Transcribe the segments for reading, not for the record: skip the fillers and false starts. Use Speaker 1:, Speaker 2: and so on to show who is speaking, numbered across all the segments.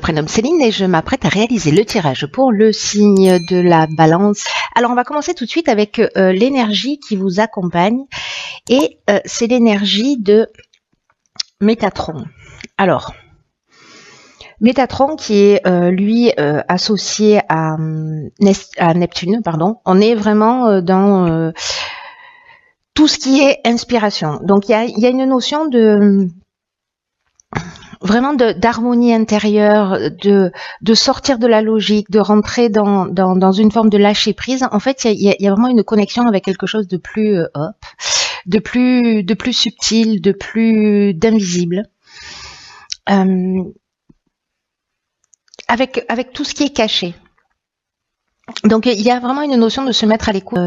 Speaker 1: prénomme Céline et je m'apprête à réaliser le tirage pour le signe de la balance. Alors on va commencer tout de suite avec l'énergie qui vous accompagne et c'est l'énergie de Métatron. Alors, Métatron qui est lui associé à Neptune, pardon. On est vraiment dans tout ce qui est inspiration. Donc il y a une notion de vraiment d'harmonie intérieure, de sortir de la logique, de rentrer dans une forme de lâcher prise. En fait, il y a vraiment une connexion avec quelque chose de plus de plus subtil, d'invisible. Avec tout ce qui est caché. Donc il y a vraiment une notion de se mettre à l'écoute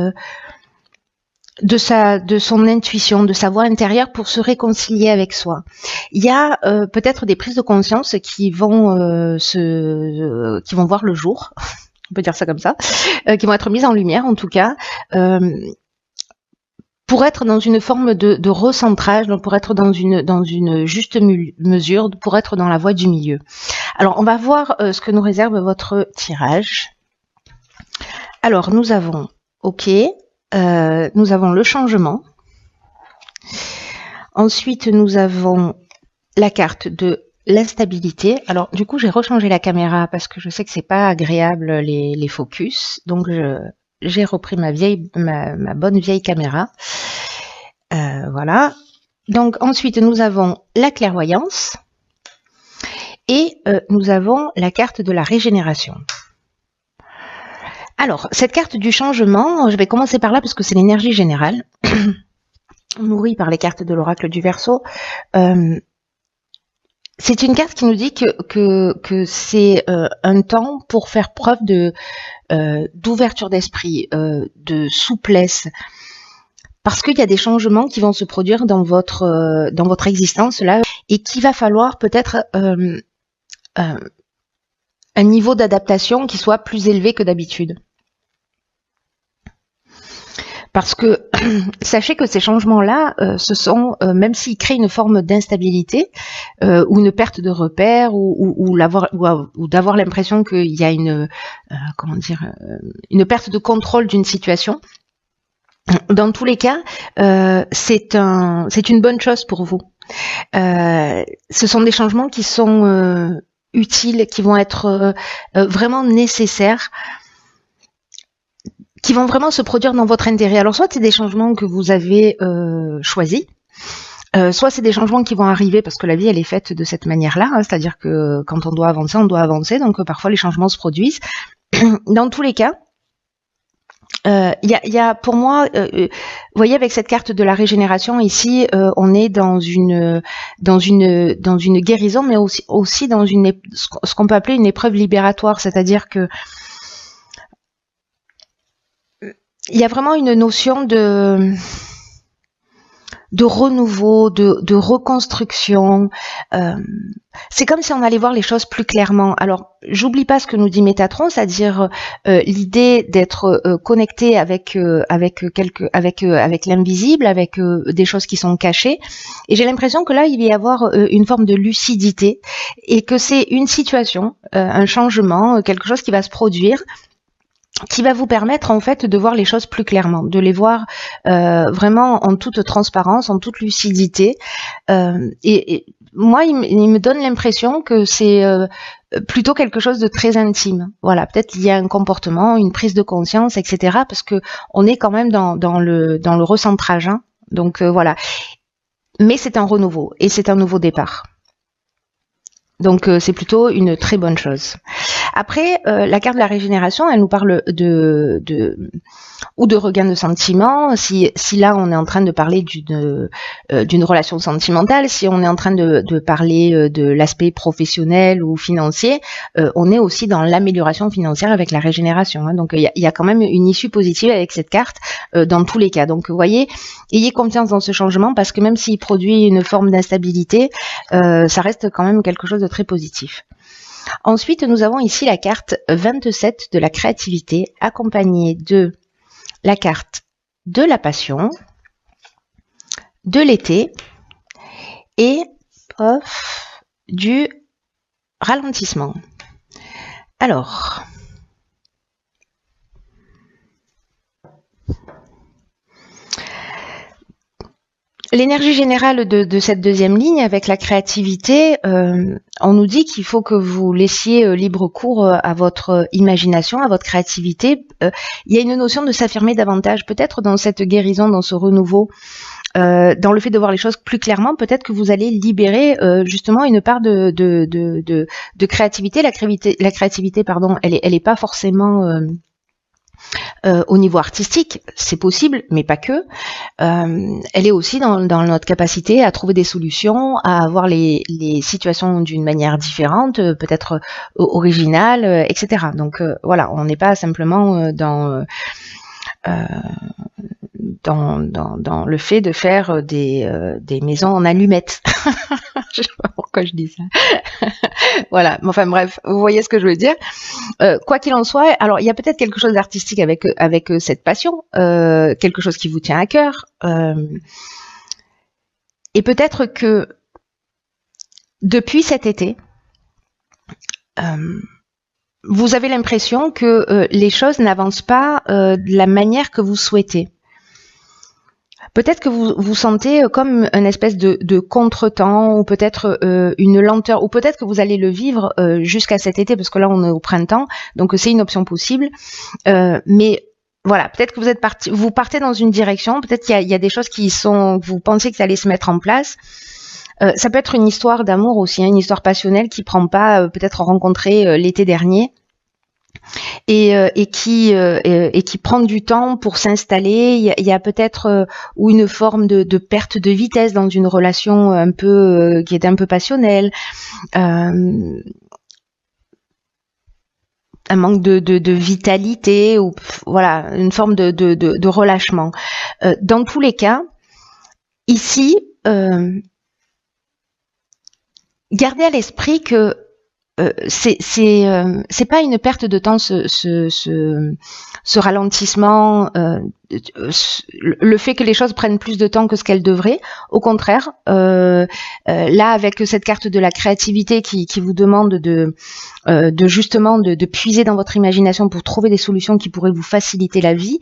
Speaker 1: de son intuition, de sa voix intérieure pour se réconcilier avec soi. Il y a peut-être des prises de conscience qui vont voir le jour, on peut dire ça comme ça, qui vont être mises en lumière en tout cas, pour être dans une forme de recentrage, donc pour être dans une juste mesure, pour être dans la voie du milieu. Alors on va voir ce que nous réserve votre tirage. Alors nous avons OK. Nous avons le changement. Ensuite, nous avons la carte de l'instabilité. Alors, du coup, j'ai rechangé la caméra parce que je sais que c'est pas agréable les focus. Donc, j'ai repris ma bonne vieille caméra. Voilà. Donc, ensuite, nous avons la clairvoyance et nous avons la carte de la régénération. Alors, cette carte du changement, je vais commencer par là parce que c'est l'énergie générale, nourrie par les cartes de l'oracle du Verseau. C'est une carte qui nous dit que c'est un temps pour faire preuve d'ouverture d'esprit, de souplesse, parce qu'il y a des changements qui vont se produire dans votre existence là, et qu'il va falloir peut-être un niveau d'adaptation qui soit plus élevé que d'habitude. Parce que sachez que ces changements-là, ce sont, même s'ils créent une forme d'instabilité ou une perte de repères ou d'avoir l'impression qu'il y a une perte de contrôle d'une situation, dans tous les cas, c'est une bonne chose pour vous. Ce sont des changements qui sont utiles, qui vont être vraiment nécessaires, qui vont vraiment se produire dans votre intérêt. Alors soit c'est des changements que vous avez choisis, soit c'est des changements qui vont arriver parce que la vie elle est faite de cette manière-là, hein, c'est-à-dire que quand on doit avancer, donc parfois les changements se produisent. Dans tous les cas, il y a pour moi, vous voyez avec cette carte de la régénération ici, on est dans une guérison, mais aussi dans ce qu'on peut appeler une épreuve libératoire, c'est-à-dire que il y a vraiment une notion de renouveau, de reconstruction. C'est comme si on allait voir les choses plus clairement. Alors, j'oublie pas ce que nous dit Métatron, c'est-à-dire l'idée d'être connecté avec l'invisible, avec des choses qui sont cachées. Et j'ai l'impression que là, il va y avoir une forme de lucidité et que c'est une situation, un changement, quelque chose qui va se produire, qui va vous permettre en fait de voir les choses plus clairement, de les voir vraiment en toute transparence, en toute lucidité. Et moi, il me donne l'impression que c'est plutôt quelque chose de très intime. Voilà, peut-être il y a un comportement, une prise de conscience, etc. Parce que on est quand même dans le recentrage. Hein. Donc voilà. Mais c'est un renouveau et c'est un nouveau départ. Donc c'est plutôt une très bonne chose. Après, la carte de la régénération, elle nous parle de regain de sentiments. Si là on est en train de parler d'une relation sentimentale, si on est en train de parler de l'aspect professionnel ou financier, on est aussi dans l'amélioration financière avec la régénération. Hein. Donc il y a quand même une issue positive avec cette carte dans tous les cas. Donc vous voyez, ayez confiance dans ce changement parce que même s'il produit une forme d'instabilité, ça reste quand même quelque chose de très positif. Ensuite, nous avons ici la carte 27 de la créativité, accompagnée de la carte de la passion, de l'été et du ralentissement. Alors, l'énergie générale de cette deuxième ligne avec la créativité, on nous dit qu'il faut que vous laissiez libre cours à votre imagination, à votre créativité. Il y a une notion de s'affirmer davantage, peut-être dans cette guérison, dans ce renouveau, dans le fait de voir les choses plus clairement, peut-être que vous allez libérer justement une part de créativité. La créativité, pardon, elle est pas forcément au niveau artistique, c'est possible, mais pas que. Elle est aussi dans notre capacité à trouver des solutions, à voir les situations d'une manière différente, peut-être originale, etc. Donc voilà, on n'est pas simplement dans le fait de faire des maisons en allumettes. Je sais pas pourquoi je dis ça. Voilà, enfin bref, vous voyez ce que je veux dire. Quoi qu'il en soit, alors il y a peut-être quelque chose d'artistique avec cette passion, quelque chose qui vous tient à cœur. Et peut-être que depuis cet été, vous avez l'impression que les choses n'avancent pas de la manière que vous souhaitez. Peut-être que vous sentez comme une espèce de contretemps, ou peut-être une lenteur, ou peut-être que vous allez le vivre jusqu'à cet été, parce que là on est au printemps, donc c'est une option possible. Mais voilà, peut-être que vous partez dans une direction, peut-être qu'il y a des choses vous pensez que ça allait se mettre en place. Ça peut être une histoire d'amour aussi, hein, une histoire passionnelle qui prend pas, peut-être rencontrée l'été dernier. Et qui prend du temps pour s'installer. Il y a peut-être ou une forme de perte de vitesse dans une relation un peu qui est un peu passionnelle, un manque de vitalité, ou voilà, une forme de relâchement. Dans tous les cas, ici, gardez à l'esprit que c'est pas une perte de temps, ce ralentissement, le fait que les choses prennent plus de temps que ce qu'elles devraient. Au contraire, là, avec cette carte de la créativité qui vous demande justement de puiser dans votre imagination pour trouver des solutions qui pourraient vous faciliter la vie,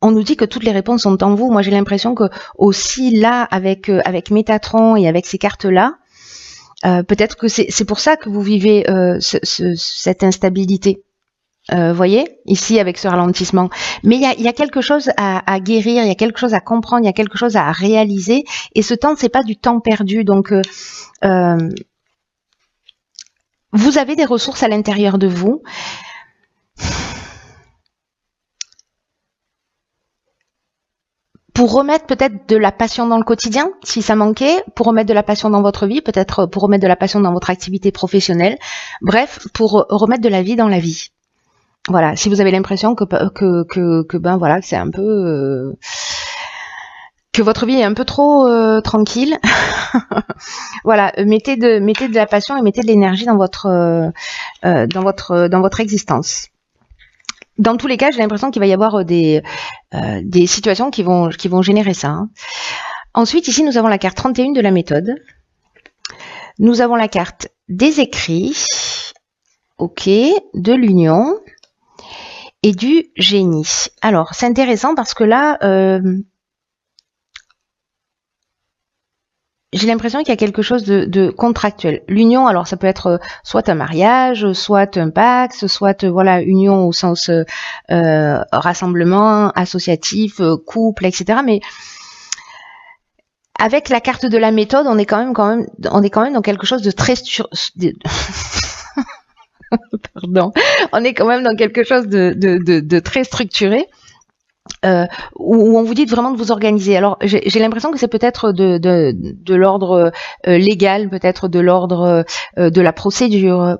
Speaker 1: on nous dit que toutes les réponses sont en vous. Moi, j'ai l'impression que aussi là, avec Métatron et avec ces cartes-là, peut-être que c'est pour ça que vous vivez cette instabilité. Voyez, ici avec ce ralentissement. Mais il y a quelque chose à guérir, il y a quelque chose à comprendre, il y a quelque chose à réaliser. Et ce temps, c'est pas du temps perdu. Donc, vous avez des ressources à l'intérieur de vous. Pour remettre peut-être de la passion dans le quotidien, si ça manquait, pour remettre de la passion dans votre vie, peut-être pour remettre de la passion dans votre activité professionnelle, bref, pour remettre de la vie dans la vie. Voilà, si vous avez l'impression que ben voilà, que c'est un peu que votre vie est un peu trop tranquille, voilà, mettez de la passion et mettez de l'énergie dans votre existence. Dans tous les cas, j'ai l'impression qu'il va y avoir des situations qui vont générer ça. Hein. Ensuite, ici, nous avons la carte 31 de la méthode. Nous avons la carte des écrits, ok, de l'union et du génie. Alors, c'est intéressant parce que là, j'ai l'impression qu'il y a quelque chose de contractuel. L'union, alors ça peut être soit un mariage, soit un pacte, soit voilà, union au sens rassemblement, associatif, couple, etc. Mais avec la carte de la méthode, on est quand même dans quelque chose de très pardon. On est quand même dans quelque chose de très structuré. Où on vous dit vraiment de vous organiser. Alors j'ai l'impression que c'est peut-être de l'ordre légal, peut-être de l'ordre de la procédure,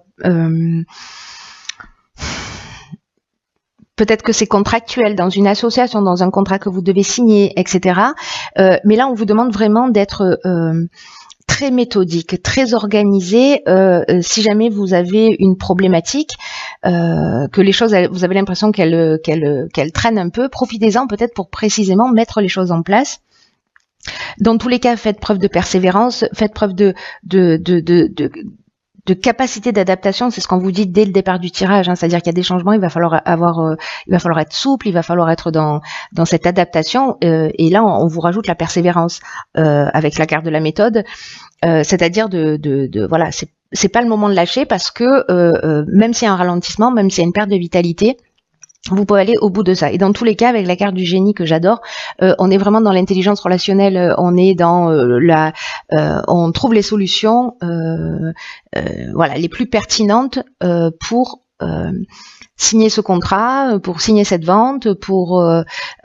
Speaker 1: peut-être que c'est contractuel dans une association, dans un contrat que vous devez signer, etc. Mais là on vous demande vraiment d'être très méthodique, très organisé. Si jamais vous avez une problématique, que les choses, vous avez l'impression qu'elles traînent un peu, profitez-en peut-être pour précisément mettre les choses en place. Dans tous les cas, faites preuve de persévérance, faites preuve de de capacité d'adaptation, c'est ce qu'on vous dit dès le départ du tirage, hein, c'est-à-dire qu'il y a des changements, il va falloir être souple, il va falloir être dans cette adaptation, et là on vous rajoute la persévérance avec la carte de la méthode, c'est-à-dire voilà, c'est pas le moment de lâcher parce que même s'il y a un ralentissement, même s'il y a une perte de vitalité, vous pouvez aller au bout de ça. Et dans tous les cas, avec la carte du génie que j'adore, on est vraiment dans l'intelligence relationnelle, on est dans on trouve les solutions voilà, les plus pertinentes pour signer ce contrat, pour signer cette vente, pour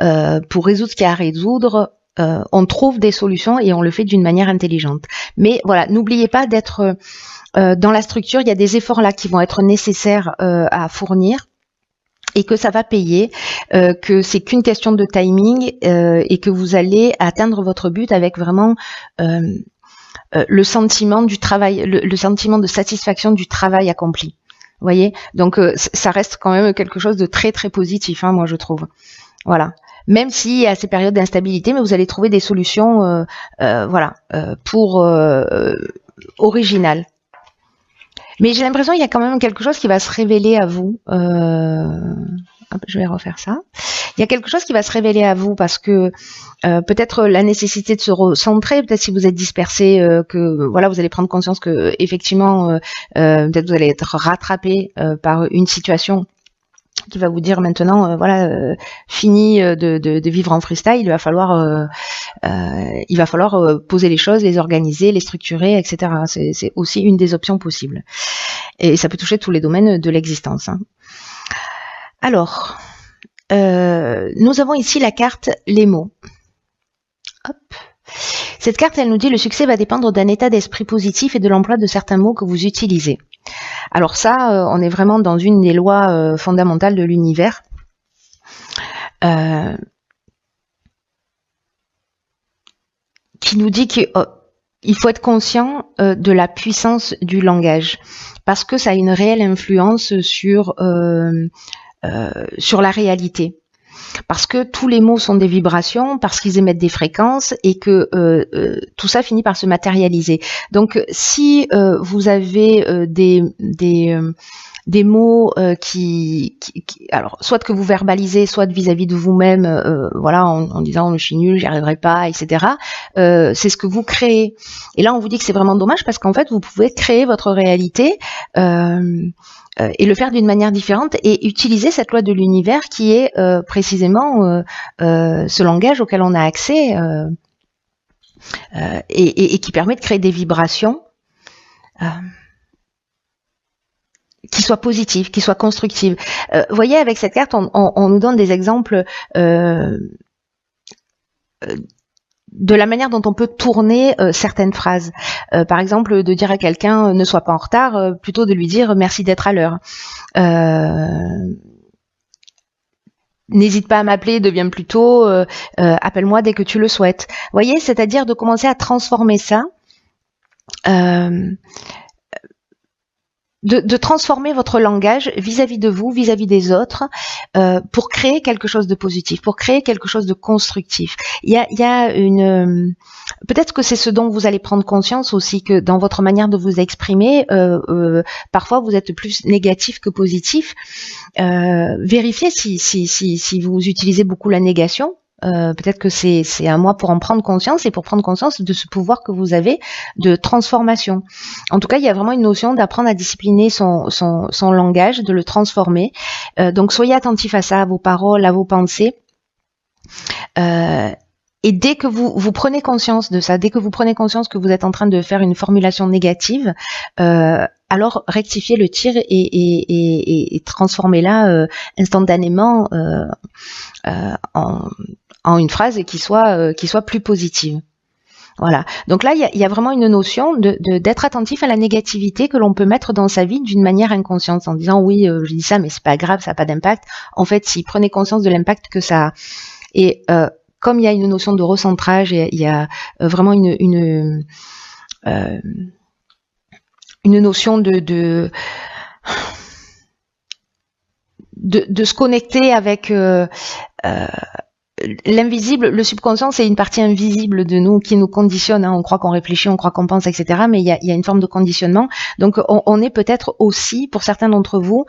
Speaker 1: résoudre ce qu'il y a à résoudre. On trouve des solutions et on le fait d'une manière intelligente. Mais voilà, n'oubliez pas d'être dans la structure, il y a des efforts là qui vont être nécessaires à fournir, et que ça va payer, que c'est qu'une question de timing, et que vous allez atteindre votre but avec vraiment le sentiment du travail, le sentiment de satisfaction du travail accompli. Vous voyez, donc ça reste quand même quelque chose de très très positif, hein, moi je trouve. Voilà. Même s'il y a ces périodes d'instabilité, mais vous allez trouver des solutions, voilà, pour originales. Mais j'ai l'impression qu'il y a quand même quelque chose qui va se révéler à vous. Hop, je vais refaire ça. Il y a quelque chose qui va se révéler à vous parce que peut-être la nécessité de se recentrer, peut-être si vous êtes dispersé, que voilà, vous allez prendre conscience que effectivement, peut-être vous allez être rattrapé par une situation qui va vous dire maintenant, voilà, fini de vivre en freestyle, il va falloir poser les choses, les organiser, les structurer, etc. C'est aussi une des options possibles. Et ça peut toucher tous les domaines de l'existence, hein. Alors, nous avons ici la carte les mots. Hop. Cette carte, elle nous dit le succès va dépendre d'un état d'esprit positif et de l'emploi de certains mots que vous utilisez. Alors ça, on est vraiment dans une des lois fondamentales de l'univers. Qui nous dit qu'il faut être conscient de la puissance du langage, parce que ça a une réelle influence sur la réalité. Parce que tous les mots sont des vibrations, parce qu'ils émettent des fréquences et que tout ça finit par se matérialiser. Donc si vous avez des mots alors soit que vous verbalisez, soit vis-à-vis de vous-même, voilà, en disant je suis nul, j'y arriverai pas, etc. C'est ce que vous créez. Et là on vous dit que c'est vraiment dommage parce qu'en fait vous pouvez créer votre réalité et le faire d'une manière différente et utiliser cette loi de l'univers qui est précisément ce langage auquel on a accès et qui permet de créer des vibrations qui soient positives, qui soient constructives. Vous voyez, avec cette carte, on nous donne des exemples de la manière dont on peut tourner certaines phrases. Par exemple, de dire à quelqu'un ne sois pas en retard, plutôt de lui dire merci d'être à l'heure. N'hésite pas à m'appeler, deviens plus tôt, appelle-moi dès que tu le souhaites. Vous voyez, c'est-à-dire de commencer à transformer ça, de transformer votre langage vis-à-vis de vous, vis-à-vis des autres, pour créer quelque chose de positif, pour créer quelque chose de constructif. Il y a une peut-être que c'est ce dont vous allez prendre conscience aussi, que dans votre manière de vous exprimer, parfois vous êtes plus négatif que positif. Vérifiez si vous utilisez beaucoup la négation. Peut-être que c'est à moi pour en prendre conscience et pour prendre conscience de ce pouvoir que vous avez de transformation. En tout cas, il y a vraiment une notion d'apprendre à discipliner son langage, de le transformer. Donc, soyez attentifs à ça, à vos paroles, à vos pensées. Et dès que vous prenez conscience de ça, dès que vous prenez conscience que vous êtes en train de faire une formulation négative, alors rectifiez le tir et transformez-la instantanément en une phrase qui soit plus positive. Voilà. Donc là, il y a vraiment une notion d'être attentif à la négativité que l'on peut mettre dans sa vie d'une manière inconsciente, en disant oui, je dis ça, mais c'est pas grave, ça n'a pas d'impact. En fait, si prenez conscience de l'impact que ça a. Et comme il y a une notion de recentrage, il y a vraiment une notion de se connecter avec l'invisible, le subconscient, c'est une partie invisible de nous qui nous conditionne. Hein. On croit qu'on réfléchit, on croit qu'on pense, etc. Mais il y a une forme de conditionnement. Donc, on est peut-être aussi, pour certains d'entre vous,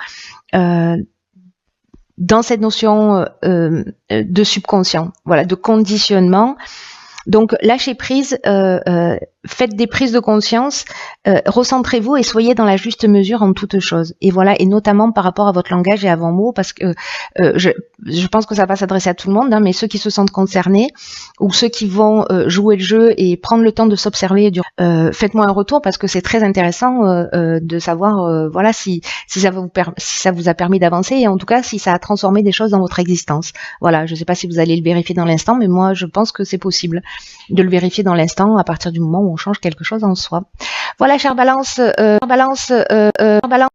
Speaker 1: dans cette notion de subconscient, voilà, de conditionnement. Donc, lâchez prise, faites des prises de conscience, recentrez-vous et soyez dans la juste mesure en toute chose. Et voilà, et notamment par rapport à votre langage et à vos mots, parce que je pense que ça va s'adresser à tout le monde, hein, mais ceux qui se sentent concernés ou ceux qui vont jouer le jeu et prendre le temps de s'observer, faites-moi un retour parce que c'est très intéressant de savoir, voilà, si ça vous a permis d'avancer et en tout cas si ça a transformé des choses dans votre existence. Voilà, je ne sais pas si vous allez le vérifier dans l'instant, mais moi je pense que c'est possible de le vérifier dans l'instant à partir du moment où on change quelque chose en soi. Voilà, chère Balance,